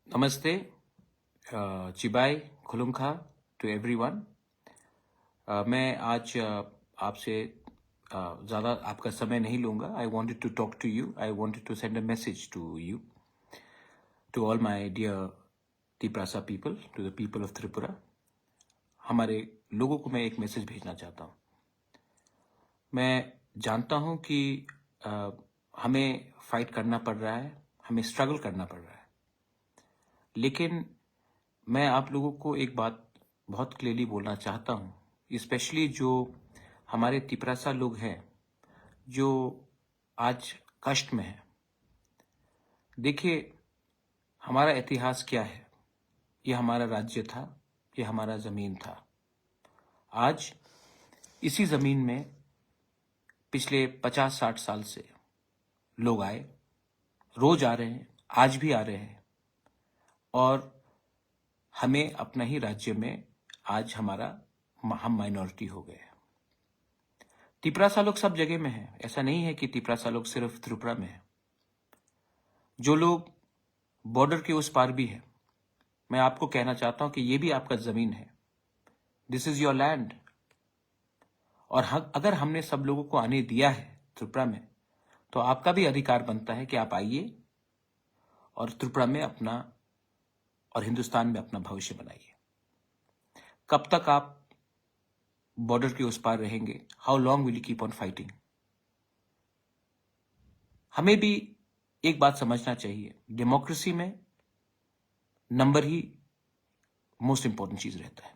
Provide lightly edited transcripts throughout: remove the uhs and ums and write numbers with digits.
नमस्ते, चिबाई खुलुमखा to everyone. मैं आज आपसे ज़्यादा आपका समय नहीं लूँगा। I wanted to talk to you, I wanted to send a message to you, to all my dear Tiprasa people, to the people of Tripura. हमारे लोगों को मैं एक मैसेज भेजना चाहता हूँ। मैं जानता हूँ कि हमें फाइट करना पड़ रहा है, हमें स्ट्रगल करना पड़ रहा है, लेकिन मैं आप लोगों को एक बात बहुत क्लियरली बोलना चाहता हूँ, स्पेशली जो हमारे तिपरासा लोग हैं जो आज कष्ट में हैं। देखिए, हमारा इतिहास क्या है। ये हमारा राज्य था, ये हमारा ज़मीन था। आज इसी ज़मीन में पिछले 50-60 साल से लोग आए, रोज आ रहे हैं, आज भी आ रहे हैं, और हमें अपना ही राज्य में आज हम माइनॉरिटी हो गए। तिपरासा लोग सब जगह में हैं। ऐसा नहीं है कि तिपरासा लोग सिर्फ त्रिपुरा में है। जो लोग बॉर्डर के उस पार भी है, मैं आपको कहना चाहता हूं कि ये भी आपका जमीन है। This is your land. और अगर हमने सब लोगों को आने दिया है त्रिपुरा में, तो आपका भी अधिकार बनता है कि आप आइए और त्रिपुरा में अपना और हिंदुस्तान में अपना भविष्य बनाइए। कब तक आप बॉर्डर के उस पार रहेंगे? How long will you keep on fighting? हमें भी एक बात समझना चाहिए, डेमोक्रेसी में नंबर ही मोस्ट इंपॉर्टेंट चीज रहता है।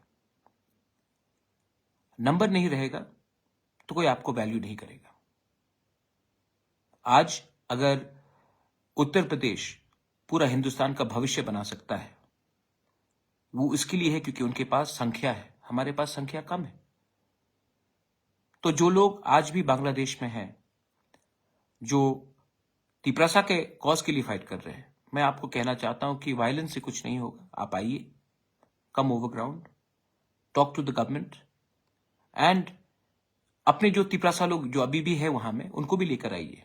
नंबर नहीं रहेगा तो कोई आपको वैल्यू नहीं करेगा। आज अगर उत्तर प्रदेश पूरा हिंदुस्तान का भविष्य बना सकता है, वो इसके लिए है क्योंकि उनके पास संख्या है, हमारे पास संख्या कम है। तो जो लोग आज भी बांग्लादेश में हैं, जो तिपरासा के कॉज के लिए फाइट कर रहे हैं, मैं आपको कहना चाहता हूं कि वायलेंस से कुछ नहीं होगा। आप आइए, come over ground, talk to the government, and अपने जो तिपरासा लोग जो अभी भी है वहां में, उनको भी लेकर आइए।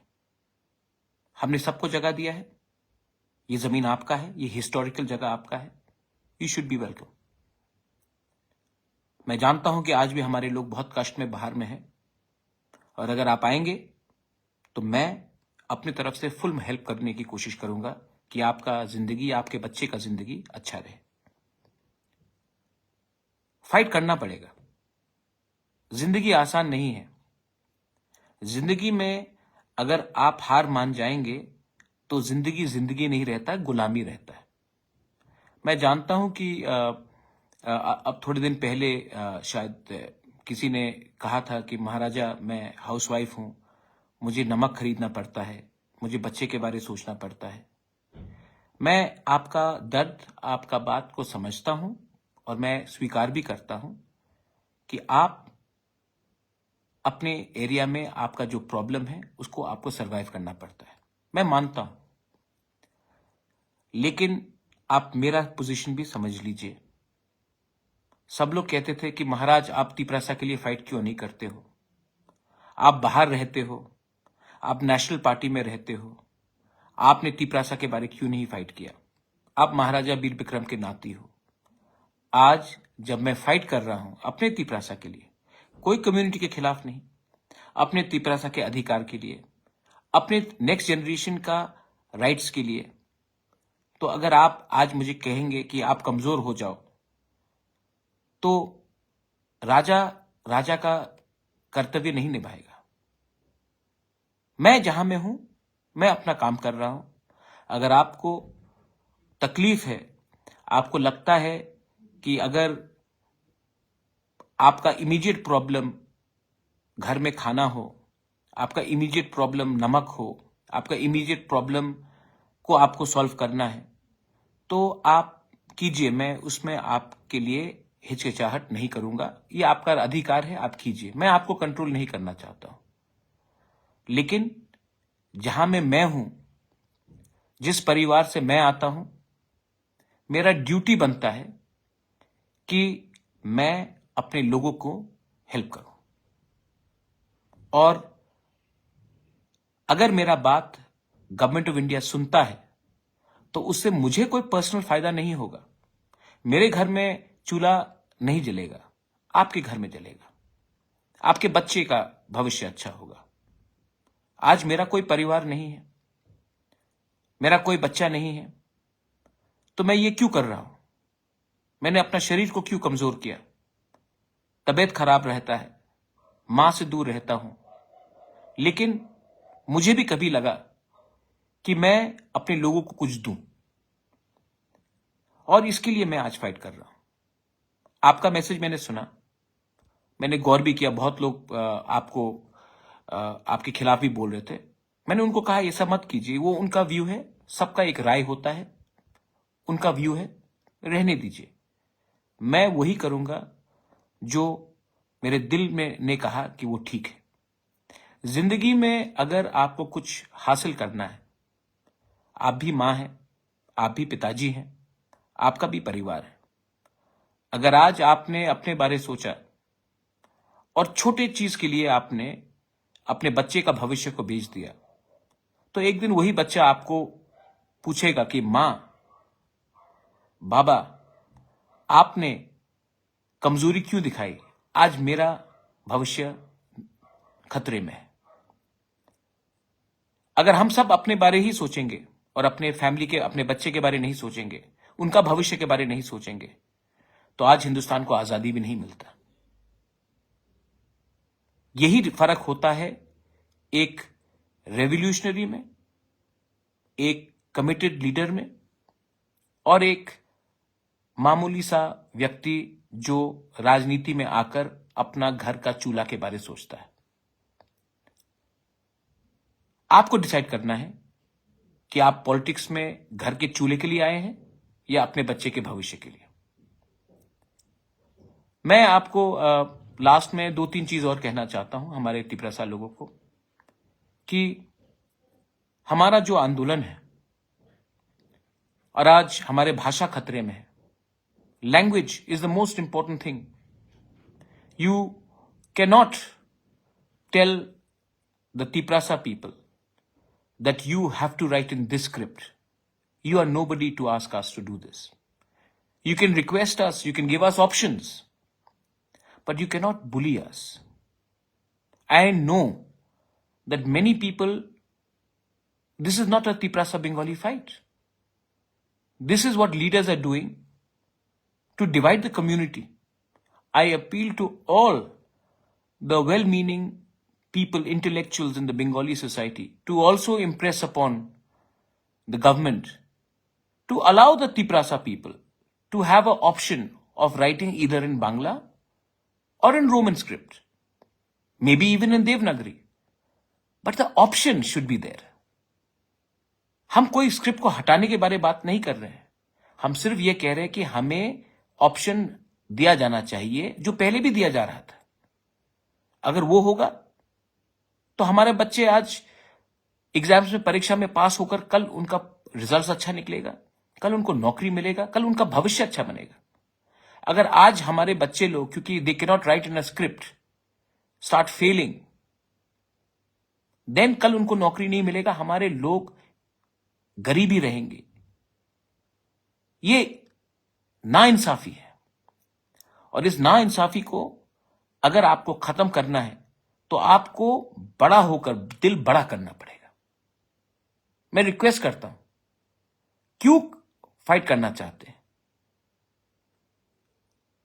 हमने सबको जगह दिया है। ये जमीन आपका है, ये हिस्टोरिकल जगह आपका है। You should be welcome. मैं जानता हूं कि आज भी हमारे लोग बहुत कष्ट में बाहर में हैं, और अगर आप आएंगे तो मैं अपनी तरफ से फुल हेल्प करने की कोशिश करूंगा कि आपका जिंदगी, आपके बच्चे का जिंदगी अच्छा रहे। फाइट करना पड़ेगा। जिंदगी आसान नहीं है। जिंदगी में अगर आप हार मान जाएंगे तो जिंदगी जिंदगी नहीं रहता, गुलामी रहता है। मैं जानता हूं कि अब थोड़े दिन पहले शायद किसी ने कहा था कि महाराजा, मैं हाउसवाइफ हूं, मुझे नमक खरीदना पड़ता है, मुझे बच्चे के बारे सोचना पड़ता है। मैं आपका दर्द, आपका बात को समझता हूं, और मैं स्वीकार भी करता हूं कि आप अपने एरिया में आपका जो प्रॉब्लम है उसको आपको सरवाइव करना पड़ता है। मैं मानता हूं, लेकिन आप मेरा पोजीशन भी समझ लीजिए। सब लोग कहते थे कि महाराज, आप तिपरासा के लिए फाइट क्यों नहीं करते हो? आप बाहर रहते हो, आप नेशनल पार्टी में रहते हो, आपने तिपरासा के बारे क्यों नहीं फाइट किया? आप महाराजा वीर विक्रम के नाती हो। आज जब मैं फाइट कर रहा हूं अपने तिपरासा के लिए, कोई कम्युनिटी के खिलाफ नहीं, अपने तिपरासा के अधिकार के लिए, अपने नेक्स्ट जनरेशन का राइट्स के लिए, तो अगर आप आज मुझे कहेंगे कि आप कमजोर हो जाओ, तो राजा राजा का कर्तव्य नहीं निभाएगा। मैं जहां में हूं, मैं अपना काम कर रहा हूं। अगर आपको तकलीफ है, आपको लगता है कि अगर आपका इमीडिएट प्रॉब्लम घर में खाना हो, आपका इमीडिएट प्रॉब्लम नमक हो, आपका इमीडिएट प्रॉब्लम को आपको सॉल्व करना है, तो आप कीजिए। मैं उसमें आपके लिए हिचकिचाहट नहीं करूंगा। ये आपका अधिकार है, आप कीजिए। मैं आपको कंट्रोल नहीं करना चाहता हूं, लेकिन जहां में मैं हूं, जिस परिवार से मैं आता हूं, मेरा ड्यूटी बनता है कि मैं अपने लोगों को हेल्प करूं। और अगर मेरा बात गवर्नमेंट ऑफ इंडिया सुनता है, तो उससे मुझे कोई पर्सनल फायदा नहीं होगा। मेरे घर में चूल्हा नहीं जलेगा, आपके घर में जलेगा, आपके बच्चे का भविष्य अच्छा होगा। आज मेरा कोई परिवार नहीं है, मेरा कोई बच्चा नहीं है, तो मैं ये क्यों कर रहा हूं? मैंने अपना शरीर को क्यों कमजोर किया? तबीयत खराब रहता है, मां से दूर रहता हूं, लेकिन मुझे भी कभी लगा कि मैं अपने लोगों को कुछ दूं, और इसके लिए मैं आज फाइट कर रहा हूं। आपका मैसेज मैंने सुना, मैंने गौर भी किया। बहुत लोग आपके खिलाफ भी बोल रहे थे। मैंने उनको कहा ऐसा मत कीजिए, वो उनका व्यू है, सबका एक राय होता है, उनका व्यू है, रहने दीजिए। मैं वही करूंगा जो मेरे दिल में ने कहा कि वो ठीक है। जिंदगी में अगर आपको कुछ हासिल करना है, आप भी मां हैं, आप भी पिताजी हैं, आपका भी परिवार है। अगर आज आपने अपने बारे सोचा और छोटे चीज के लिए आपने अपने बच्चे का भविष्य को बेच दिया, तो एक दिन वही बच्चा आपको पूछेगा कि मां, बाबा, आपने कमजोरी क्यों दिखाई? आज मेरा भविष्य खतरे में है। अगर हम सब अपने बारे ही सोचेंगे और अपने फैमिली के, अपने बच्चे के बारे नहीं सोचेंगे, उनका भविष्य के बारे नहीं सोचेंगे, तो आज हिंदुस्तान को आजादी भी नहीं मिलता। यही फर्क होता है एक रेवोल्यूशनरी में, एक कमिटेड लीडर में, और एक मामूली सा व्यक्ति जो राजनीति में आकर अपना घर का चूल्हा के बारे सोचता है। आपको डिसाइड करना है कि आप पॉलिटिक्स में घर के चूल्हे के लिए आए हैं या अपने बच्चे के भविष्य के लिए। मैं आपको लास्ट में 2-3 चीज और कहना चाहता हूं हमारे तिपरासा लोगों को, कि हमारा जो आंदोलन है, और आज हमारे भाषा खतरे में है। Language is the most important thing. You can not tell the Tiprasa people that you have to write in this script. You are nobody to ask us to do this. You can request us, you can give us options, but you cannot bully us. I know that many people, this is not a Tiprasa Bengali fight. This is what leaders are doing to divide the community. I appeal to all the well-meaning people, intellectuals in the Bengali society, to also impress upon the government to allow the Tiprasa people to have an option of writing either in Bangla or in Roman script, maybe even in Devanagari, but the option should be there. हम कोई script को हटाने के बारे बात नहीं कर रहे हैं, हम सिर्फ ये कह रहे हैं कि हमें ऑप्शन दिया जाना चाहिए जो पहले भी दिया जा रहा था। अगर वो होगा तो हमारे बच्चे आज एग्जाम्स में, परीक्षा में पास होकर कल उनका रिजल्ट अच्छा निकलेगा, कल उनको नौकरी मिलेगा, कल उनका भविष्य अच्छा बनेगा। अगर आज हमारे बच्चे लोग, क्योंकि they can not write in a script, start failing, then कल उनको नौकरी नहीं मिलेगा, हमारे लोग गरीबी रहेंगे। ये नाइंसाफी है, और इस नाइंसाफी को अगर आपको खत्म करना है तो आपको बड़ा होकर दिल बड़ा करना पड़ेगा। मैं रिक्वेस्ट करता हूं, क्यों फाइट करना चाहते हैं?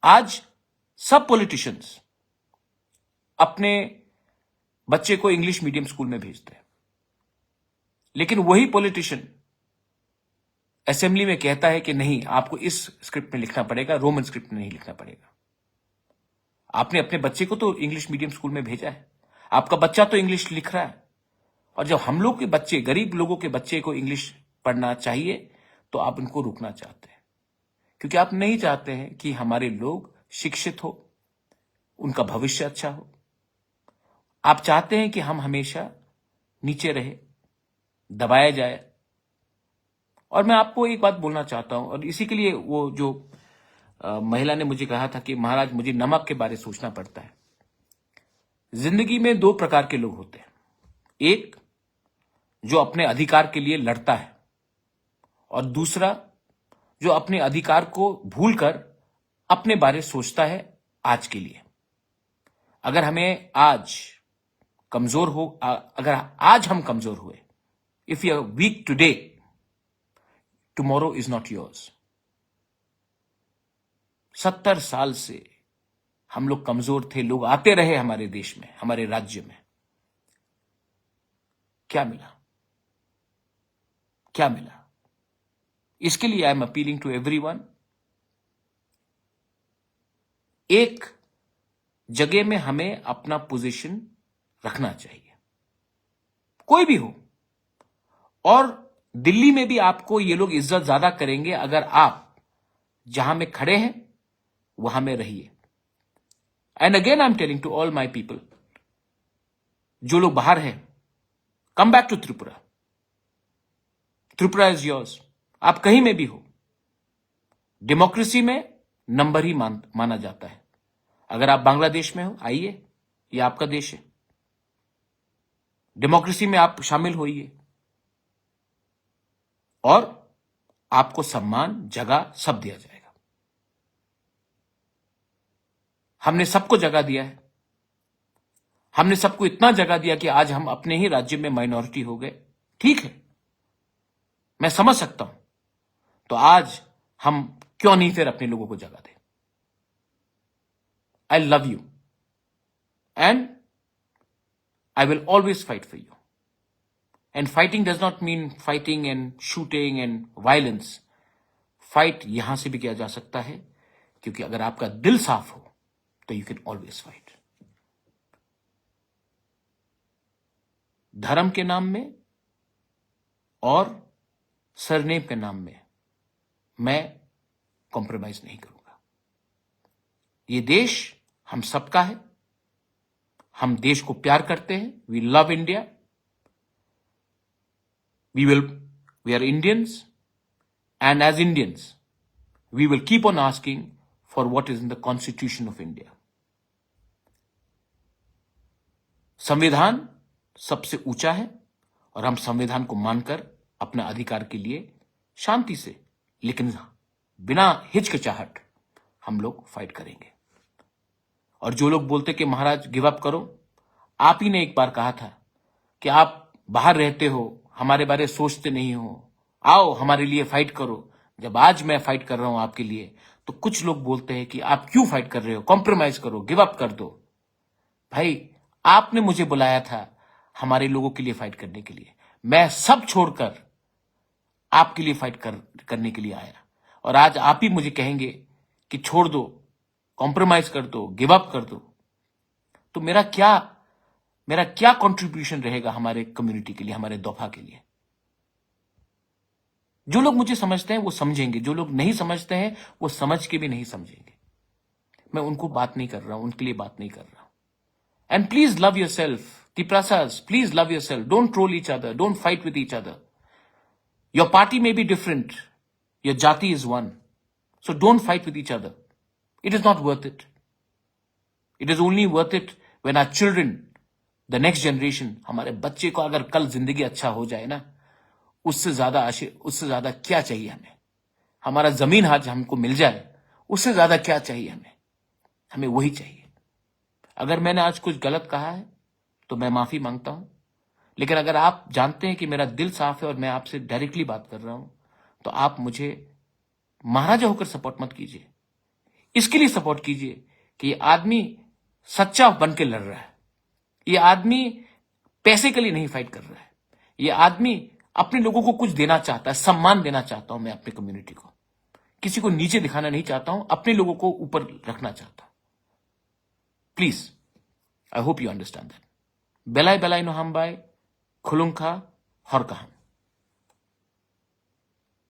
आज सब पॉलिटिशियंस अपने बच्चे को इंग्लिश मीडियम स्कूल में भेजते हैं, लेकिन वही पॉलिटिशियन असेंबली में कहता है कि नहीं, आपको इस स्क्रिप्ट में लिखना पड़ेगा, रोमन स्क्रिप्ट में नहीं लिखना पड़ेगा। आपने अपने बच्चे को तो इंग्लिश मीडियम स्कूल में भेजा है, आपका बच्चा तो इंग्लिश लिख रहा है, और जब हम लोग के बच्चे, गरीब लोगों के बच्चे को इंग्लिश पढ़ना चाहिए, तो आप उनको रोकना चाहते हैं, क्योंकि आप नहीं चाहते हैं कि हमारे लोग शिक्षित हो, उनका भविष्य अच्छा हो। आप चाहते हैं कि हम हमेशा नीचे रहे, दबाया जाए। और मैं आपको एक बात बोलना चाहता हूं, और इसी के लिए वो जो महिला ने मुझे कहा था कि महाराज मुझे नमक के बारे सोचना पड़ता है। जिंदगी में 2 प्रकार के लोग होते हैं, एक जो अपने अधिकार के लिए लड़ता है, और दूसरा जो अपने अधिकार को भूलकर अपने बारे सोचता है आज के लिए। अगर हमें आज कमजोर हो, अगर आज हम कमजोर हुए, if you are weak today, tomorrow is not yours. 70 साल से हम लोग कमजोर थे, लोग आते रहे हमारे देश में, हमारे राज्य में। क्या मिला? क्या मिला? इसके लिए I am appealing to everyone, एक जगह में हमें अपना पोजीशन रखना चाहिए, कोई भी हो। और दिल्ली में भी आपको ये लोग इज्जत ज्यादा करेंगे अगर आप जहां में खड़े हैं वहां में रहिए। And again I am telling to all my people, जो लोग बाहर हैं, come back to Tripura. Tripura is yours. आप कहीं में भी हो, डेमोक्रेसी में नंबर ही माना जाता है। अगर आप बांग्लादेश में हो, आइए, ये आपका देश है, डेमोक्रेसी में आप शामिल होइए और आपको सम्मान, जगह सब दिया जाएगा। हमने सबको जगह दिया है, हमने सबको इतना जगह दिया कि आज हम अपने ही राज्य में माइनॉरिटी हो गए। ठीक है, मैं समझ सकता हूं, तो आज हम क्यों नहीं फिर अपने लोगों को जगह दें? I love you and I will always fight for you. And fighting does not mean fighting and shooting and violence. Fight यहां से भी किया जा सकता है, क्योंकि अगर आपका दिल साफ हो तो you can always fight. धर्म के नाम में और सरनेम के नाम में मैं कॉम्प्रोमाइज नहीं करूंगा। ये देश हम सबका है, हम देश को प्यार करते हैं, we love India, we are Indians, and as Indians we will keep on asking for what is in the constitution of India. संविधान सबसे ऊंचा है और हम संविधान को मानकर अपने अधिकार के लिए शांति से, लेकिन बिना हिचकिचाहट हम लोग फाइट करेंगे। और जो लोग बोलते कि महाराज गिव अप करो, आप ही ने एक बार कहा था कि आप बाहर रहते हो, हमारे बारे सोचते नहीं हो, आओ हमारे लिए फाइट करो। जब आज मैं फाइट कर रहा हूं आपके लिए, तो कुछ लोग बोलते हैं कि आप क्यों फाइट कर रहे हो, कॉम्प्रोमाइज करो, गिव अप कर दो। भाई, आपने मुझे बुलाया था हमारे लोगों के लिए फाइट करने के लिए, मैं सब छोड़कर आपके लिए फाइट करने के लिए आया, और आज आप ही मुझे कहेंगे कि छोड़ दो, कॉम्प्रोमाइज कर दो, गिव अप कर दो। तो मेरा क्या कंट्रीब्यूशन रहेगा हमारे कम्युनिटी के लिए, हमारे दोफा के लिए? जो लोग मुझे समझते हैं वो समझेंगे, जो लोग नहीं समझते हैं वो समझ के भी नहीं समझेंगे। मैं उनको बात नहीं कर रहा हूं, उनके लिए बात नहीं कर रहा हूं। And please love your self, Tiprasas, please love yourself. Don't troll each other. Don't fight with each other. Your party may be different. Your jati is one. So don't fight with each other. It is not worth it. It is only worth it when our children, the next generation, हमारे बच्चे को अगर कल जिंदगी अच्छा हो जाए ना, उससे ज्यादा क्या चाहिए हमें? हमारा जमीन आज हमको मिल जाए, उससे ज्यादा क्या चाहिए हमें? हमें वही चाहिए। अगर मैंने आज कुछ गलत कहा है तो मैं माफी मांगता हूं, लेकिन अगर आप जानते हैं कि मेरा दिल साफ है और मैं आपसे डायरेक्टली बात कर रहा हूं, तो आप मुझे महाराजा होकर सपोर्ट मत कीजिए। इसके लिए सपोर्ट कीजिए कि ये आदमी सच्चा बन के लड़ रहा है, ये आदमी पैसे के लिए नहीं फाइट कर रहा है, ये आदमी अपने लोगों को कुछ देना चाहता है, सम्मान देना चाहता हूं मैं अपनी कम्युनिटी को, किसी को नीचे दिखाना नहीं चाहता हूं, अपने लोगों को ऊपर रखना चाहता हूं। Please, I hope you understand that. बेलाई बेलाई नो हम बाय खुलुंखा हर कहा।